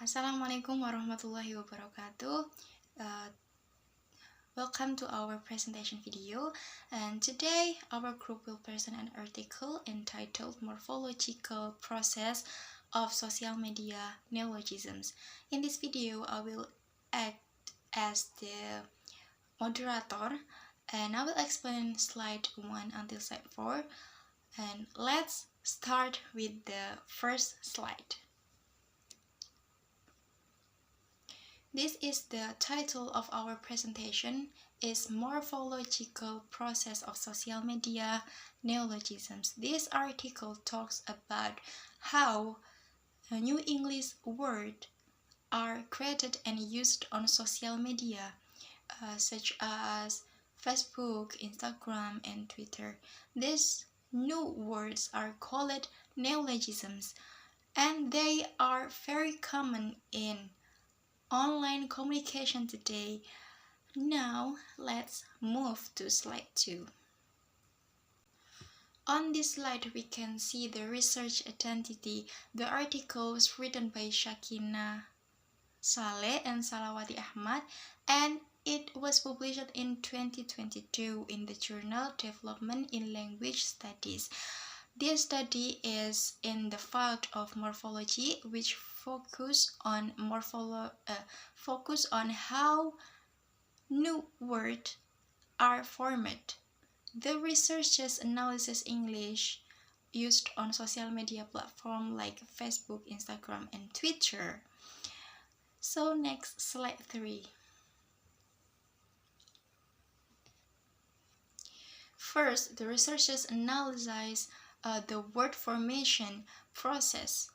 Assalamualaikum warahmatullahi wabarakatuh. Uh, Welcome to our presentation video, and today our group will present an article entitled Morphological Process of Social Media Neologisms. In this video, I will act as the moderator and I will explain slide 1 until slide 4, and let's start with the first slide. This is the title of our presentation, is Morphological Process of Social Media Neologisms. This article talks about how new English words are created and used on social media, such as Facebook, Instagram, and Twitter. These new words are called neologisms, and they are very common in online communication today. Now let's move to slide 2. On this slide we can see the research identity. The article was written by Shakina Saleh and Salawati Ahmad, and it was published in 2022 in the journal Development in Language Studies. This study is in the field of morphology, which focus on how new words are formed. The researchers analyzes English used on social media platforms like Facebook, Instagram, and Twitter. So next, slide 3. First, the researchers analyze the word formation process.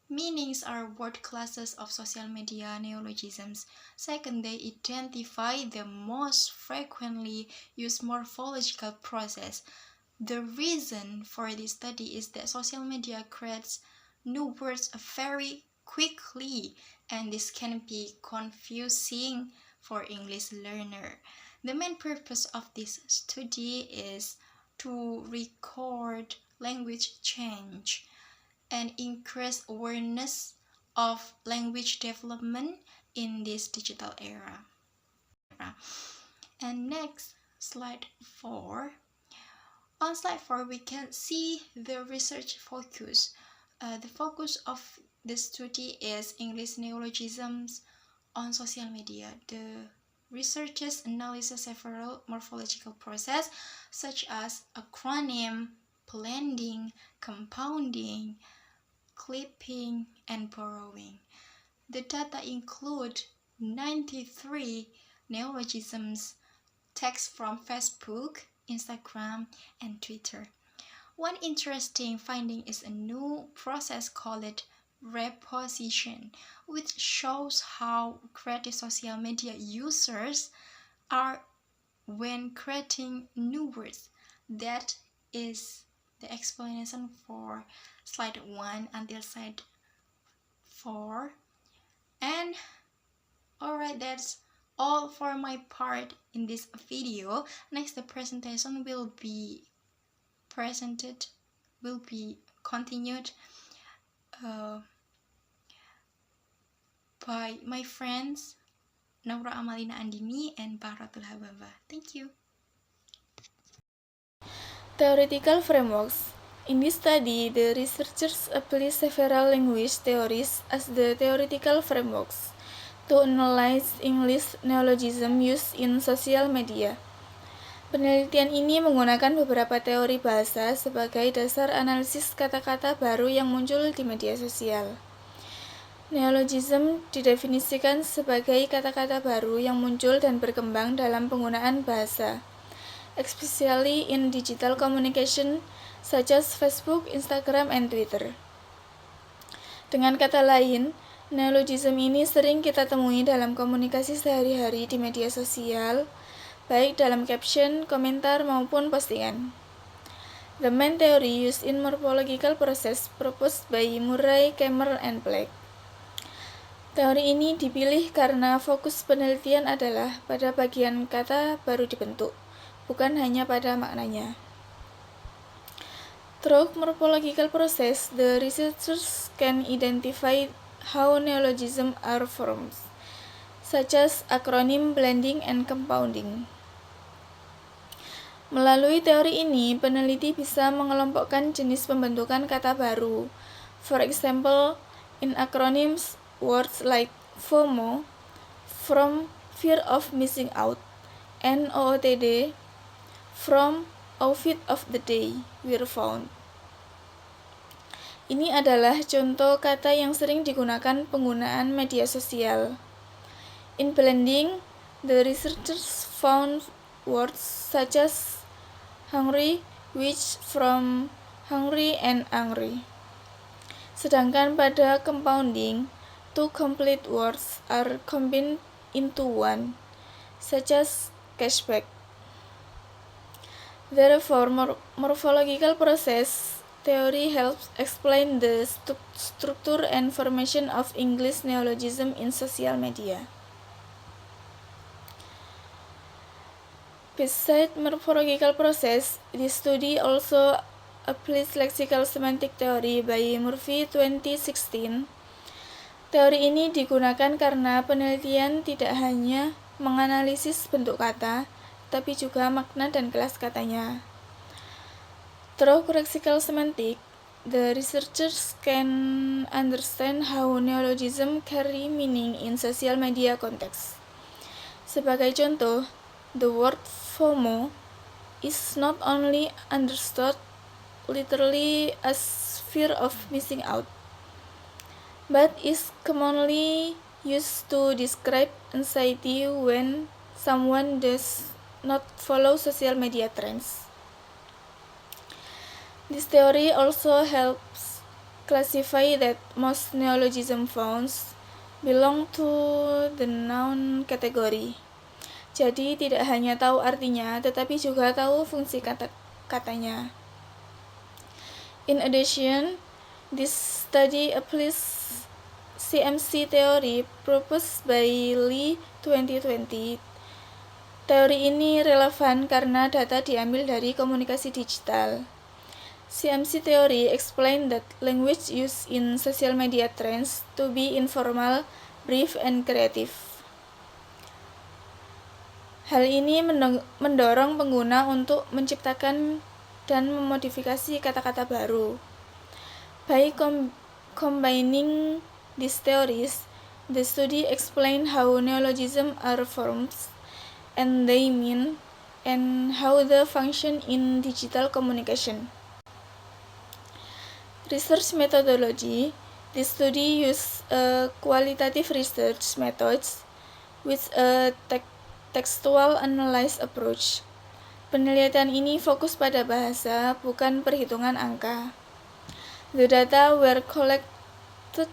Meanings are word classes of social media neologisms. Second, they identify the most frequently used morphological process. The reason for this study is that social media creates new words very quickly, and this can be confusing for English learner. The main purpose of this study is to record language change and increase awareness of language development in this digital era. And next, slide 4. On slide 4, we can see the research focus. The focus of the study is English neologisms on social media. The researchers analyze several morphological processes such as acronym, blending, compounding, clipping, and borrowing. The data include 93 neologisms, text from Facebook, Instagram, and Twitter. One interesting finding is a new process called reposition, which shows how creative social media users are when creating new words. That is the explanation for slide 1 until slide 4. And alright, that's all for my part in this video. Next, the presentation will be continued by my friends Naura Amalina Andini and Bahratul Hababa. Thank you. Theoretical frameworks. In this study, the researchers apply several language theories as the theoretical frameworks to analyze English neologism used in social media. Penelitian ini menggunakan beberapa teori bahasa sebagai dasar analisis kata-kata baru yang muncul di media sosial. Neologism didefinisikan sebagai kata-kata baru yang muncul dan berkembang dalam penggunaan bahasa, especially in digital communication such as Facebook, Instagram, and Twitter. Dengan kata lain, neologism ini sering kita temui dalam komunikasi sehari-hari di media sosial, baik dalam caption, komentar, maupun postingan. The main theory used in morphological process proposed by Murray, Kammer, and Black. Teori ini dipilih karena fokus penelitian adalah pada bagian kata baru dibentuk, bukan hanya pada maknanya. Through morphological process, the researchers can identify how neologisms are formed, such as acronym blending and compounding. Melalui teori ini, peneliti bisa mengelompokkan jenis pembentukan kata baru. For example, in acronyms, words like FOMO, from fear of missing out, and OOTD, from outfit of the day, were found. Ini adalah contoh kata yang sering digunakan penggunaan media sosial. In blending, the researchers found words such as hungry, which from hungry and angry. Sedangkan pada compounding, two complete words are combined into one, such as cashback. Therefore, morphological process theory helps explain the structure and formation of English neologism in social media. Besides morphological process, this study also applies lexical semantic theory by Murphy 2016. Teori ini digunakan karena penelitian tidak hanya menganalisis bentuk kata, tapi juga makna dan kelas katanya. Through lexical semantic, the researchers can understand how neologism carry meaning in social media context. Sebagai contoh, the word FOMO is not only understood literally as fear of missing out, but is commonly used to describe anxiety when someone does not follow social media trends. This theory also helps classify that most neologism founds belong to the noun category. Jadi tidak hanya tahu artinya, tetapi juga tahu fungsi katanya. In addition, this study applies CMC theory proposed by Lee 2020. Teori ini relevan karena data diambil dari komunikasi digital. CMC theory explain that language used in social media trends to be informal, brief, and creative. Hal ini mendorong pengguna untuk menciptakan dan memodifikasi kata-kata baru. By combining these theories, the study explain how neologisms are formed and they mean and how they function in digital communication. Research methodology. This study uses qualitative research methods with a textual analysis approach. Penelitian ini fokus pada bahasa, bukan perhitungan angka. The data were collected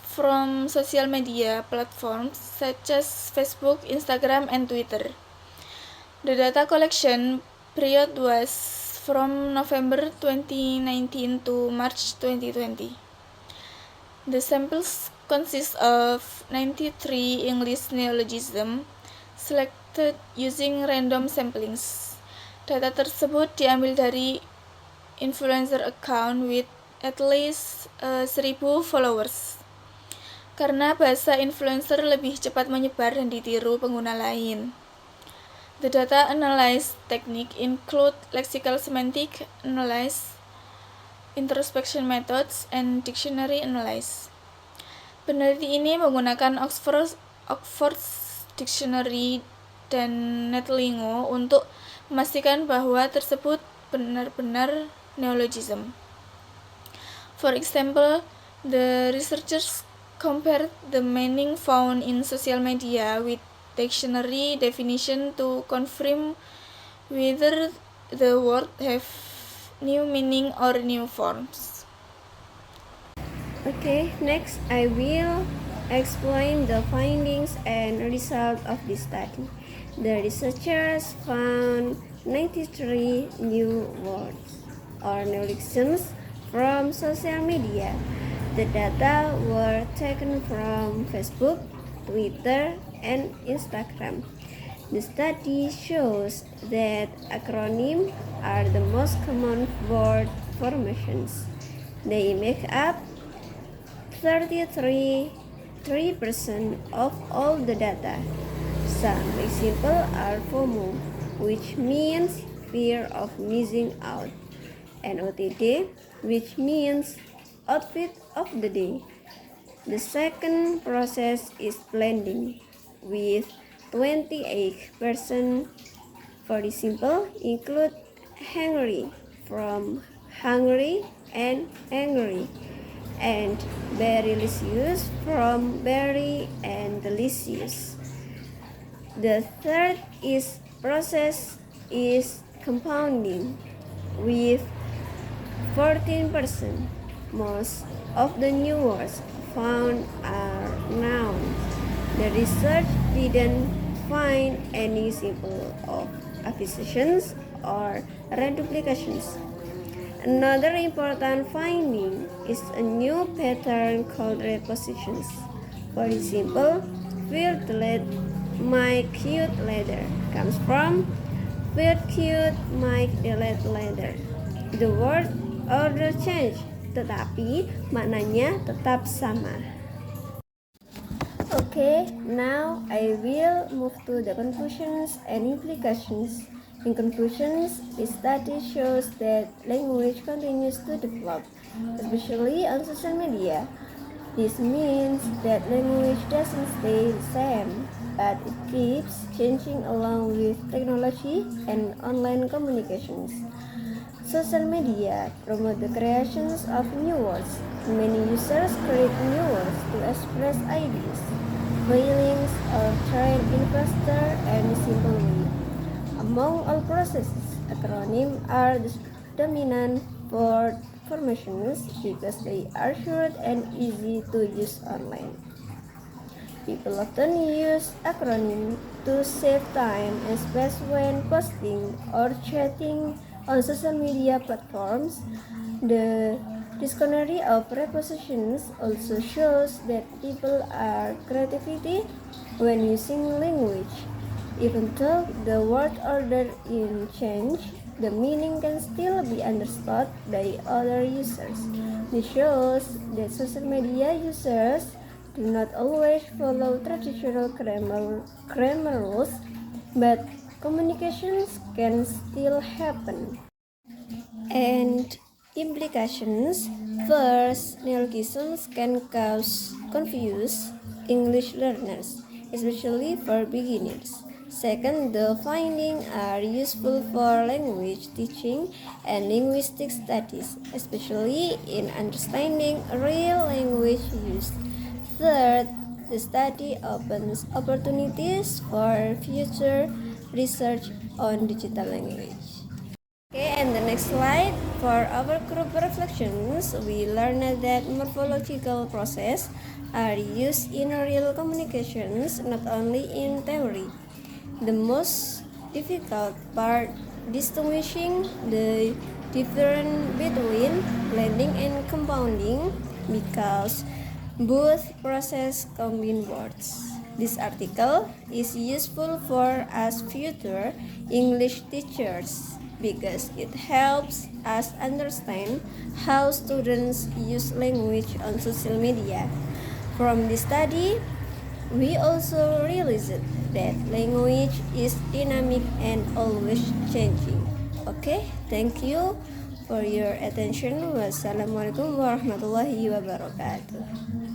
from social media platforms such as Facebook, Instagram, and Twitter. The data collection period was from November 2019 to March 2020. The samples consist of 93 English neologisms selected using random samplings. Data tersebut diambil dari influencer account with at least 1.000 followers. Karena bahasa influencer lebih cepat menyebar dan ditiru pengguna lain. The data analysis technique include lexical semantic analysis, introspection methods, and dictionary analysis. Peneliti ini menggunakan Oxford Dictionary dan Netlingo untuk memastikan bahwa tersebut benar-benar neologism. For example, the researchers compared the meaning found in social media with dictionary definition to confirm whether the word have new meaning or new forms. Okay, next I will explain the findings and results of this study. The researchers found 93 new words or neologisms from social media. The data were taken from Facebook, Twitter, and Instagram. The study shows that acronyms are the most common word formations. They make up 33% of all the data. Some examples are FOMO, which means fear of missing out, and OTD, which means outfit of the day. The second process is blending, with 28%. For the simple, include hungry from hungry and angry, and berry-licious from berry and delicious. The third process is compounding, with 14%. Most of the new words found are nouns. The research didn't find any example of affixations or reduplications. Another important finding is a new pattern called repositions. For example, "Weird my cute leather" comes from "Weird cute my delete leather." The word order change, tetapi maknanya tetap sama. Okay, now I will move to the conclusions and implications. In conclusions, the study shows that language continues to develop, especially on social media. This means that language doesn't stay the same, but it keeps changing along with technology and online communications. Social media promote the creations of new words. Many users create new words to express ideas, feelings, or train in faster and simple way. Among all processes, acronyms are the dominant for formations because they are short and easy to use online. People often use acronyms to save time and space when posting or chatting on social media platforms. The dictionary of prepositions also shows that people are creativity when using language. Even though the word order is changed, the meaning can still be understood by other users. This shows that social media users do not always follow traditional grammar rules, but communications can still happen. And implications. First, neologisms can cause confuse English learners, especially for beginners. Second, the findings are useful for language teaching and linguistic studies, especially in understanding real language use. Third, the study opens opportunities for future research on digital language. Okay, and the next slide. For our group reflections, we learned that morphological processes are used in real communications, not only in theory. The most difficult part distinguishing the difference between blending and compounding, because both processes combine words. This article is useful for us future English teachers because it helps us understand how students use language on social media. From this study, we also realized that language is dynamic and always changing. Okay, thank you for your attention. Wassalamualaikum warahmatullahi wabarakatuh.